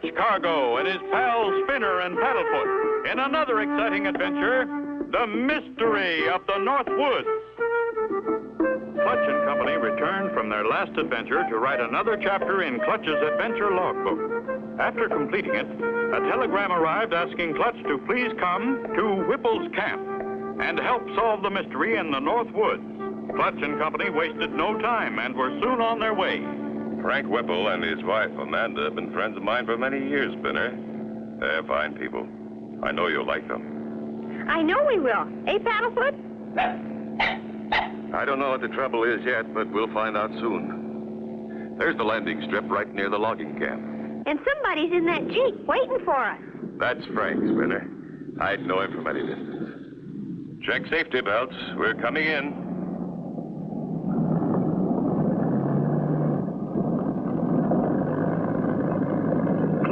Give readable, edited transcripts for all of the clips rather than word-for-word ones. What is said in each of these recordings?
Clutch Cargo and his pals Spinner and Paddlefoot in another exciting adventure, The Mystery of the Northwoods. Clutch and Company returned from their last adventure to write another chapter in Clutch's adventure logbook. After completing it, a telegram arrived asking Clutch to please come to Whipple's camp and help solve the mystery in the Northwoods. Clutch and Company wasted no time and were soon on their way. Frank Whipple and his wife, Amanda, have been friends of mine for many years, Spinner. They're fine people. I know you'll like them. I know we will. Eh, Paddlefoot? I don't know what the trouble is yet, but we'll find out soon. There's the landing strip right near the logging camp. And somebody's in that Jeep waiting for us. That's Frank, Spinner. I'd know him from any distance. Check safety belts. We're coming in.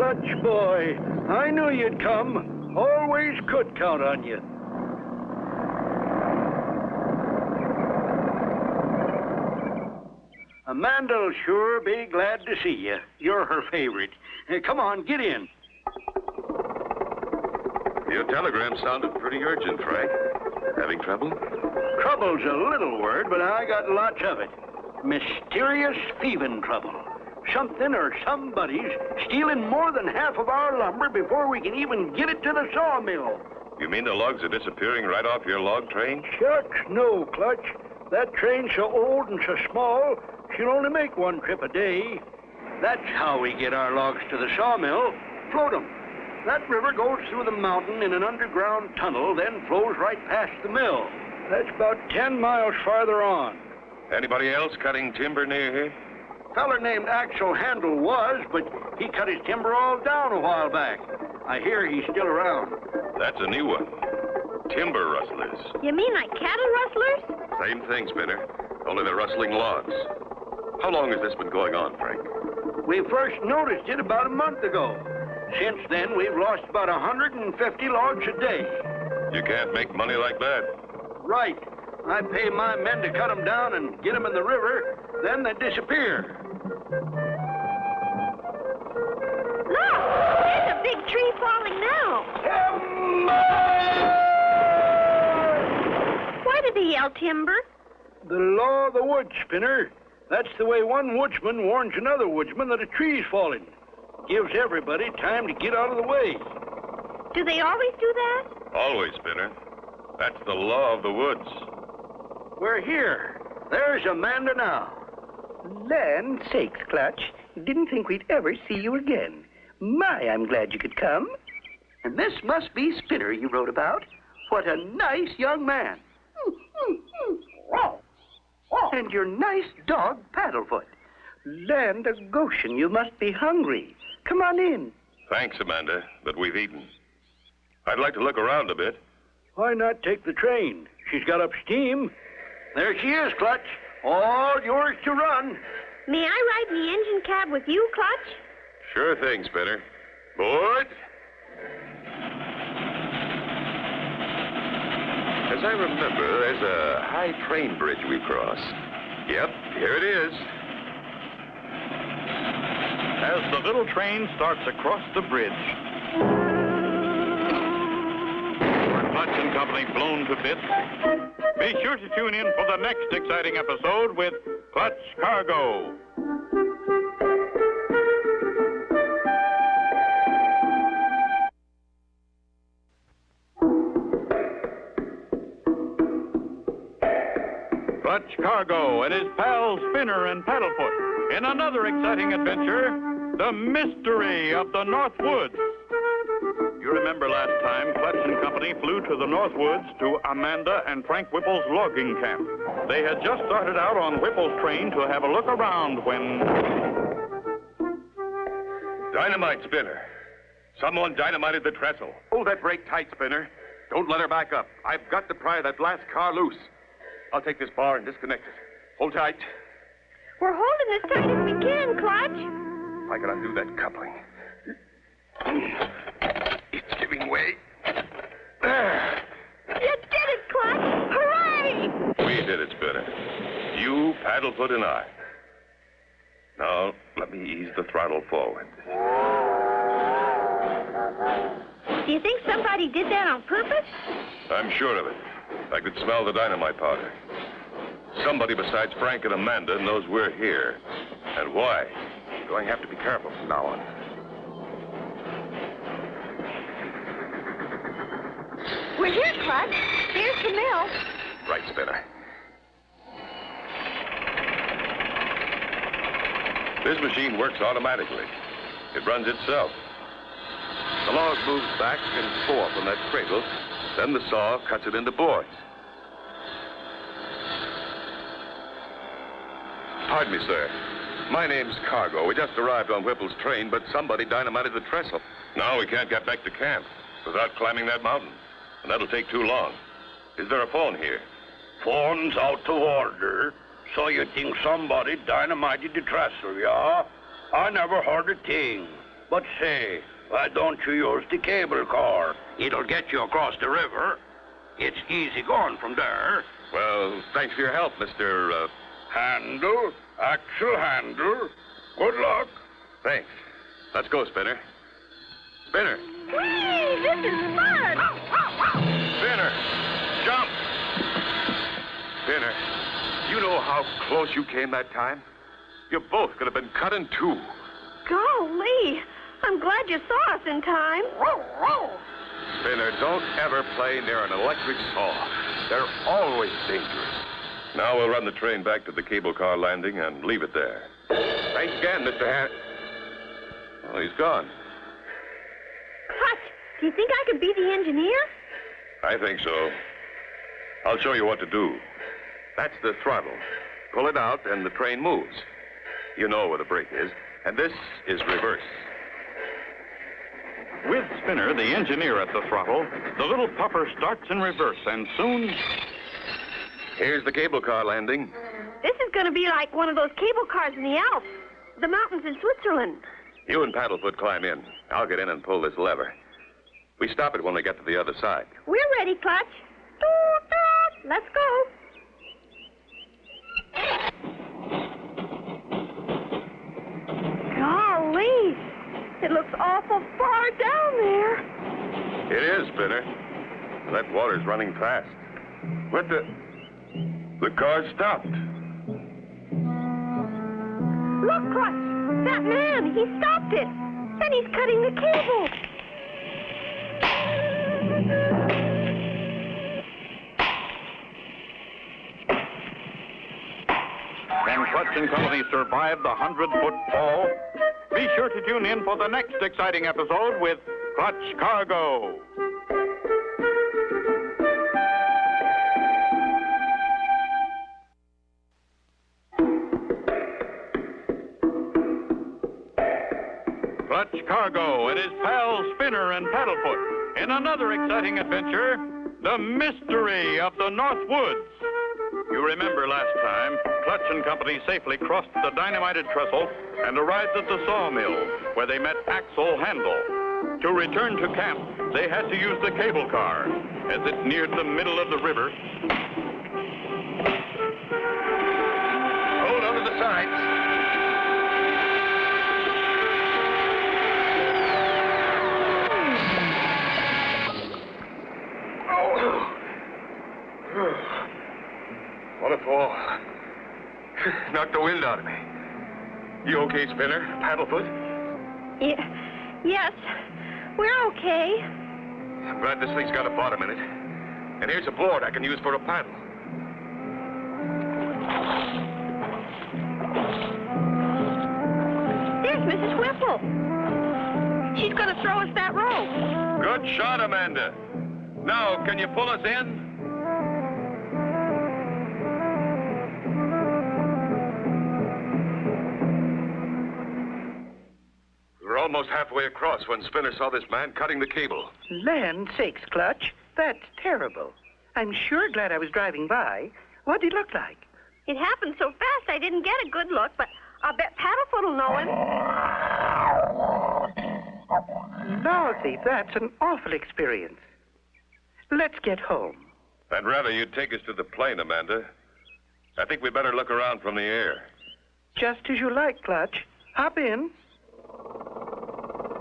Clutch, boy. I knew you'd come. Always could count on you. Amanda'll sure be glad to see you. You're her favorite. Come on, get in. Your telegram sounded pretty urgent, Frank. Having trouble? Trouble's a little word, but I got lots of it. Mysterious thieving trouble. Something or somebody's stealing more than half of our lumber before we can even get it to the sawmill. You mean the logs are disappearing right off your log train? Shucks, no, Clutch. That train's so old and so small, she'll only make one trip a day. That's how we get our logs to the sawmill. Float 'em. That river goes through the mountain in an underground tunnel, then flows right past the mill. That's about 10 miles farther on. Anybody else cutting timber near here? Feller named Axel Handel was, but he cut his timber all down a while back. I hear he's still around. That's a new one. Timber rustlers. You mean like cattle rustlers? Same thing, Spinner. Only they're rustling logs. How long has this been going on, Frank? We first noticed it about a month ago. Since then, we've lost about 150 logs a day. You can't make money like that. Right. I pay my men to cut them down and get them in the river, then they disappear. Look! There's a big tree falling now. Why did they yell timber? The law of the woods, Spinner. That's the way one woodsman warns another woodsman that a tree's falling. Gives everybody time to get out of the way. Do they always do that? Always, Spinner. That's the law of the woods. We're here. There's Amanda now. Land sakes, Clutch. Didn't think we'd ever see you again. My, I'm glad you could come. And this must be Spinner you wrote about. What a nice young man. And your nice dog, Paddlefoot. Land of Goshen, you must be hungry. Come on in. Thanks, Amanda, but we've eaten. I'd like to look around a bit. Why not take the train? She's got up steam. There she is, Clutch. All yours to run. May I ride in the engine cab with you, Clutch? Sure thing, Spinner. Board. As I remember, there's a high train bridge we cross. Yep, here it is. As the little train starts across the bridge, Clutch and Company blown to bits. Be sure to tune in for the next exciting episode with Clutch Cargo. Clutch Cargo and his pals Spinner and Paddlefoot in another exciting adventure, The Mystery of the Northwoods. You remember last time, Clutch and Company flew to the Northwoods to Amanda and Frank Whipple's logging camp. They had just started out on Whipple's train to have a look around when... Dynamite, Spinner. Someone dynamited the trestle. Hold that brake tight, Spinner. Don't let her back up. I've got to pry that last car loose. I'll take this bar and disconnect it. Hold tight. We're holding as tight as we can, Clutch. I can undo that coupling. It's giving way. There. You did it, Clutch! Hooray! We did it, Spinner. You, Paddlefoot, and I. Now, let me ease the throttle forward. Do you think somebody did that on purpose? I'm sure of it. I could smell the dynamite powder. Somebody besides Frank and Amanda knows we're here. And why? Going to have to be careful from now on. We're here, Clutch. There's the mill. Right, Spinner. This machine works automatically. It runs itself. The log moves back and forth on that cradle. Then the saw cuts it into boards. Pardon me, sir. My name's Cargo. We just arrived on Whipple's train, but somebody dynamited the trestle. Now we can't get back to camp without climbing that mountain. And that'll take too long. Is there a phone here? Phone's out to order. So you think somebody dynamited the trestle, yeah? I never heard a thing. But say, why don't you use the cable car? It'll get you across the river. It's easy going from there. Well, thanks for your help, Mr. Handle, axle handle. Good luck. Thanks. Let's go, Spinner. Spinner! Whee! This is fun! Spinner! Jump! Spinner, you know how close you came that time? You both could have been cut in two. Golly! I'm glad you saw us in time. Spinner, don't ever play near an electric saw. They're always dangerous. Now we'll run the train back to the cable car landing and leave it there. Thanks again, Mr. Oh, he's gone. Clutch, do you think I could be the engineer? I think so. I'll show you what to do. That's the throttle. Pull it out and the train moves. You know where the brake is. And this is reverse. With Spinner, the engineer at the throttle, the little puffer starts in reverse, and soon... Here's the cable car landing. This is going to be like one of those cable cars in the Alps, the mountains in Switzerland. You and Paddlefoot climb in. I'll get in and pull this lever. We stop it when we get to the other side. We're ready, Clutch. Toot, toot. Let's go. Golly, it looks awful far down there. It is, Spinner. That water's running fast. What the... The car stopped. Look, Clutch, that man, he stopped it. And he's cutting the cable. Can Clutch and Company survive the 100-foot fall? Be sure to tune in for the next exciting episode with Clutch Cargo. Clutch Cargo and his pals Spinner and Paddlefoot in another exciting adventure, the mystery of the Northwoods. You remember last time, Clutch and Company safely crossed the dynamited trestle and arrived at the sawmill, where they met Axel Handel. To return to camp, they had to use the cable car. As it neared the middle of the river... Hold on to the sides. What a fall. Knocked the wind out of me. You okay, Spinner? Paddlefoot? Yes, we're okay. I'm glad this thing's got a bottom in it. And here's a board I can use for a paddle. There's Mrs. Whipple. She's going to throw us that rope. Good shot, Amanda. Now, can you pull us in? We're almost halfway across when Spinner saw this man cutting the cable. Land sakes, Clutch. That's terrible. I'm sure glad I was driving by. What did he look like? It happened so fast I didn't get a good look, but I'll bet Paddlefoot will know him. Dorothy, that's an awful experience. Let's get home. I'd rather you'd take us to the plane, Amanda. I think we better look around from the air. Just as you like, Clutch. Hop in.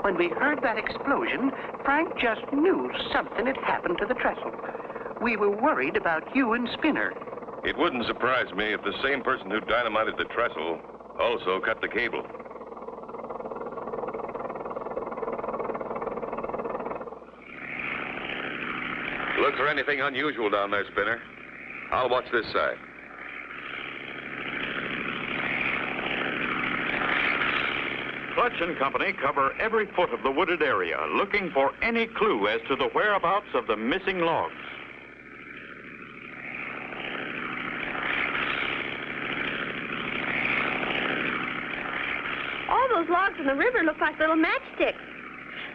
When we heard that explosion, Frank just knew something had happened to the trestle. We were worried about you and Spinner. It wouldn't surprise me if the same person who dynamited the trestle also cut the cable. Look for anything unusual down there, Spinner. I'll watch this side. Clutch and Company cover every foot of the wooded area, looking for any clue as to the whereabouts of the missing logs. All those logs in the river look like little matchsticks.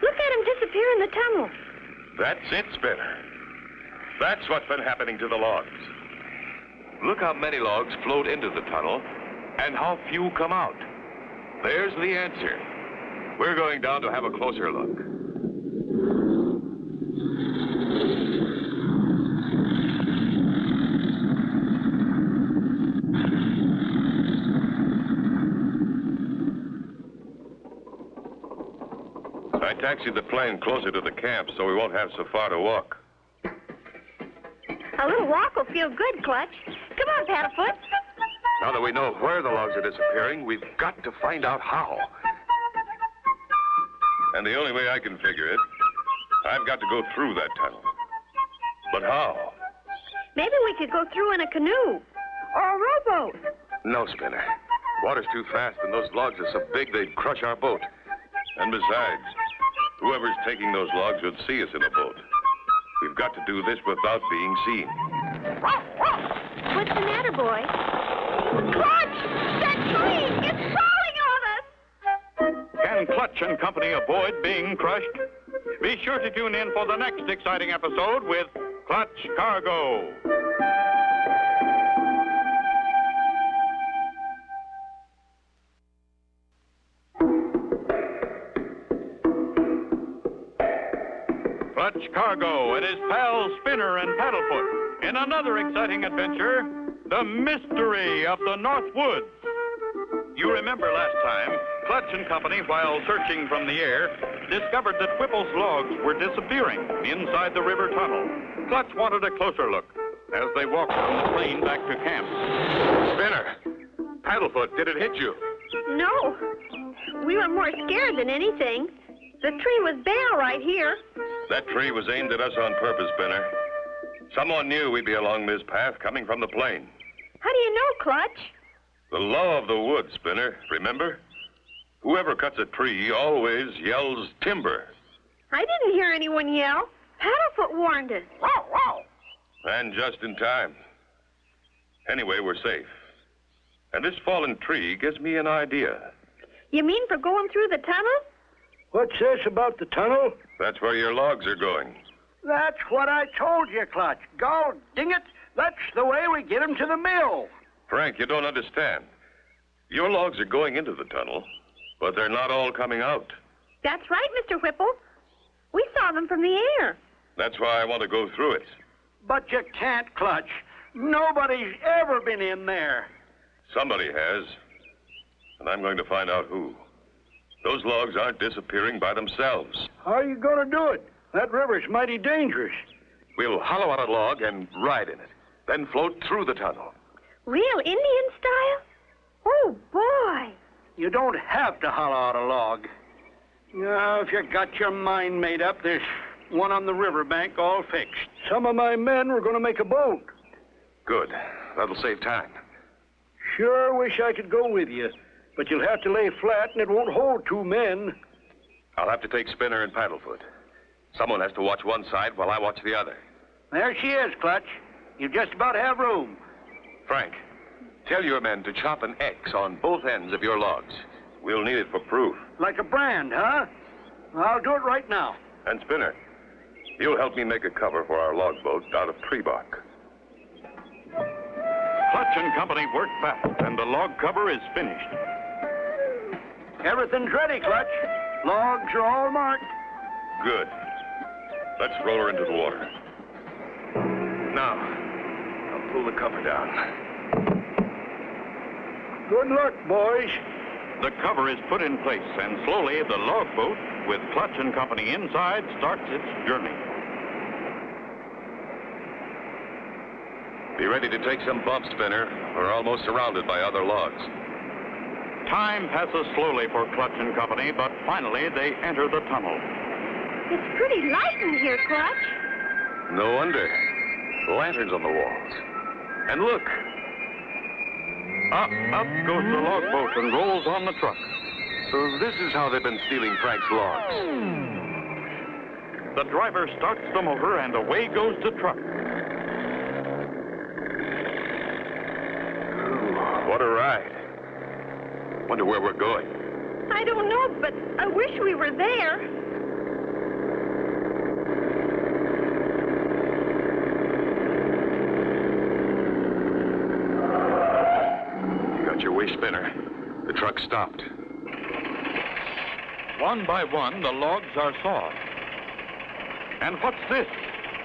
Look at them disappear in the tunnel. That's it, Spinner. That's what's been happening to the logs. Look how many logs float into the tunnel and how few come out. There's the answer. We're going down to have a closer look. I taxied the plane closer to the camp so we won't have so far to walk. A little walk will feel good, Clutch. Come on, Paddlefoot. Now that we know where the logs are disappearing, we've got to find out how. And the only way I can figure it, I've got to go through that tunnel. But how? Maybe we could go through in a canoe or a rowboat. No, Spinner. Water's too fast, and those logs are so big they'd crush our boat. And besides, whoever's taking those logs would see us in a boat. We've got to do this without being seen. What's the matter, boy? Clutch! That tree! It's falling on us! Can Clutch and Company avoid being crushed? Be sure to tune in for the next exciting episode with Clutch Cargo. Clutch Cargo and his pals Spinner and Paddlefoot in another exciting adventure, the mystery of the Northwoods. You remember last time, Clutch and Company, while searching from the air, discovered that Whipple's logs were disappearing inside the river tunnel. Clutch wanted a closer look as they walked from the plane back to camp. Spinner! Paddlefoot, did it hit you? No. We were more scared than anything. The tree was bare right here. That tree was aimed at us on purpose, Spinner. Someone knew we'd be along this path coming from the plane. How do you know, Clutch? The law of the woods, Spinner, remember? Whoever cuts a tree always yells timber. I didn't hear anyone yell. Paddlefoot warned us. Wow, wow. And just in time. Anyway, we're safe. And this fallen tree gives me an idea. You mean for going through the tunnel? What's this about the tunnel? That's where your logs are going. That's what I told you, Clutch. God ding it, that's the way we get 'em to the mill. Frank, you don't understand. Your logs are going into the tunnel, but they're not all coming out. That's right, Mr. Whipple. We saw them from the air. That's why I want to go through it. But you can't, Clutch. Nobody's ever been in there. Somebody has, and I'm going to find out who. Those logs aren't disappearing by themselves. How are you going to do it? That river's mighty dangerous. We'll hollow out a log and ride in it, then float through the tunnel. Real Indian style? Oh, boy. You don't have to hollow out a log. Now, if you got your mind made up, there's one on the riverbank all fixed. Some of my men were going to make a boat. Good. That'll save time. Sure wish I could go with you, but you'll have to lay flat and it won't hold 2 men. I'll have to take Spinner and Paddlefoot. Someone has to watch one side while I watch the other. There she is, Clutch. You just about have room. Frank, tell your men to chop an X on both ends of your logs. We'll need it for proof. Like a brand, huh? I'll do it right now. And Spinner, you'll help me make a cover for our log boat out of tree bark. Clutch and Company work fast, and the log cover is finished. Everything's ready, Clutch. Logs are all marked. Good. Let's roll her into the water. Now, I'll pull the cover down. Good luck, boys. The cover is put in place, and slowly the log boat, with Clutch and Company inside, starts its journey. Be ready to take some bumps, Spinner. We're almost surrounded by other logs. Time passes slowly for Clutch and Company, but finally they enter the tunnel. It's pretty light in here, Clutch. No wonder. Lanterns on the walls. And look. Up goes the log boat and rolls on the truck. So this is how they've been stealing Frank's logs. The driver starts the motor and away goes the truck. Ooh, what a ride. Wonder where we're going. I don't know, but I wish we were there. You got your wish, Spinner. The truck stopped. One by one, the logs are sawed. And what's this?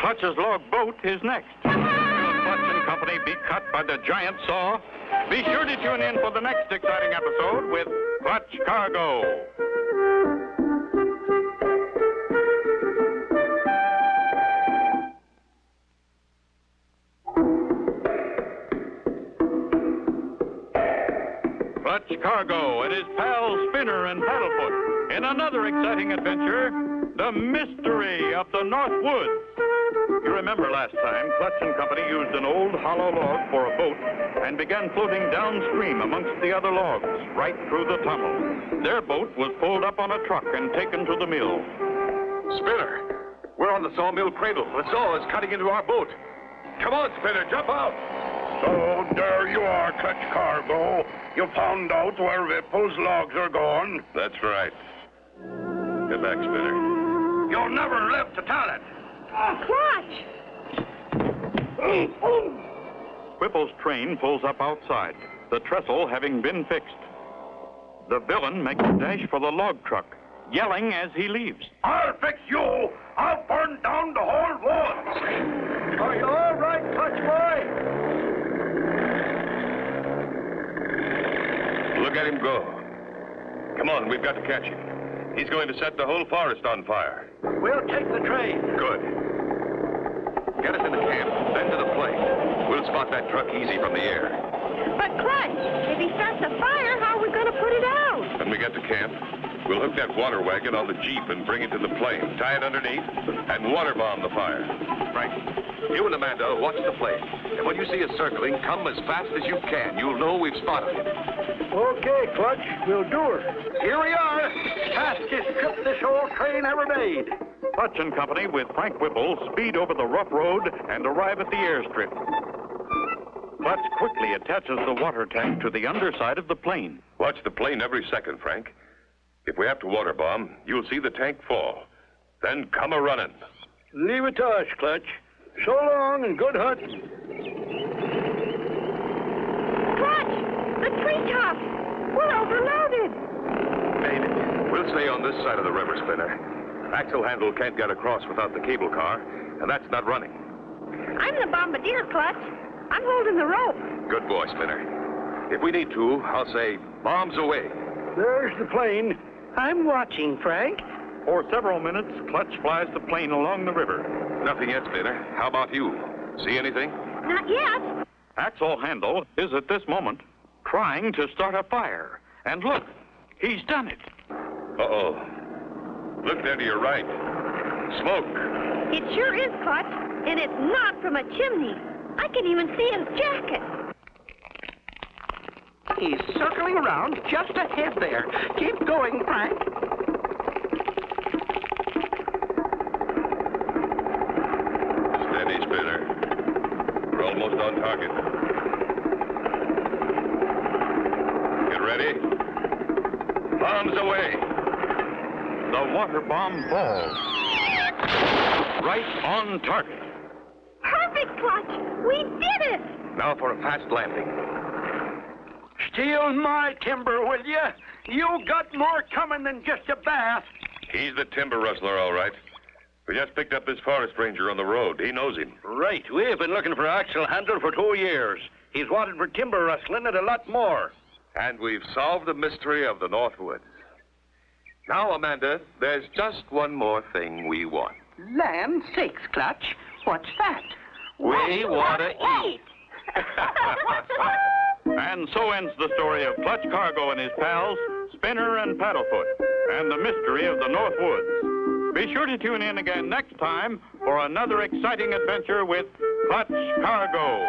Clutch's log boat is next. Will Clutch and Company be cut by the giant saw? Be sure to tune in for the next exciting episode with Clutch Cargo. Clutch Cargo and his pals Spinner and Paddlefoot in another exciting adventure, the mystery of the Northwoods. You remember last time, Clutch and Company used an old hollow log for a boat and began floating downstream amongst the other logs, right through the tunnel. Their boat was pulled up on a truck and taken to the mill. Spinner, we're on the sawmill cradle. The saw is cutting into our boat. Come on, Spinner, jump out. So there you are, Clutch Cargo. You found out where Whipple's logs are going. That's right. Get back, Spinner. You'll never live to tell it. Clutch! Whipple's train pulls up outside, the trestle having been fixed. The villain makes a dash for the log truck, yelling as he leaves. I'll fix you. I'll burn down the whole woods. Are you all right, Clutch boy? Look at him go. Come on, we've got to catch him. He's going to set the whole forest on fire. We'll take the train. Good. Get us into camp, then to the plane. We'll spot that truck easy from the air. But, Clutch, if he starts a fire, how are we going to put it out? When we get to camp, we'll hook that water wagon on the Jeep and bring it to the plane, tie it underneath, and water bomb the fire. Frank, you and Amanda watch the plane. And when you see us circling, come as fast as you can. You'll know we've spotted it. Okay, Clutch, we'll do her. Here we are. Fastest trip this old train ever made. Clutch and Company with Frank Whipple speed over the rough road and arrive at the airstrip. Clutch quickly attaches the water tank to the underside of the plane. Watch the plane every second, Frank. If we have to water bomb, you'll see the tank fall. Then come a-running. Leave it to us, Clutch. So long and good hunting. Clutch! The treetops! We're overloaded! Made it. We'll stay on this side of the river, Spinner. Axle handle can't get across without the cable car, and that's not running. I'm the bombardier, Clutch. I'm holding the rope. Good boy, Spinner. If we need to, I'll say, bombs away. There's the plane. I'm watching, Frank. For several minutes, Clutch flies the plane along the river. Nothing yet, Spinner. How about you? See anything? Not yet. Axle Handle is at this moment trying to start a fire. And look, he's done it. Uh-oh. Look there to your right. Smoke. It sure is, Clutch. And it's not from a chimney. I can even see his jacket. He's circling around just ahead there. Keep going, Frank. Steady, Spinner. We're almost on target. Get ready. Bombs away. The water bomb falls. Right on target. Perfect, Clutch. We did it. Now for a fast landing. Steal my timber, will you? You got more coming than just a bath. He's the timber rustler, all right. We just picked up this forest ranger on the road. He knows him. Right. We've been looking for Axle Handle for 2 years. He's wanted for timber rustling and a lot more. And we've solved the mystery of the Northwoods. Now, Amanda, there's just one more thing we want. Land sakes, Clutch. What's that? We want to eat. And so ends the story of Clutch Cargo and his pals, Spinner and Paddlefoot, and the mystery of the Northwoods. Be sure to tune in again next time for another exciting adventure with Clutch Cargo.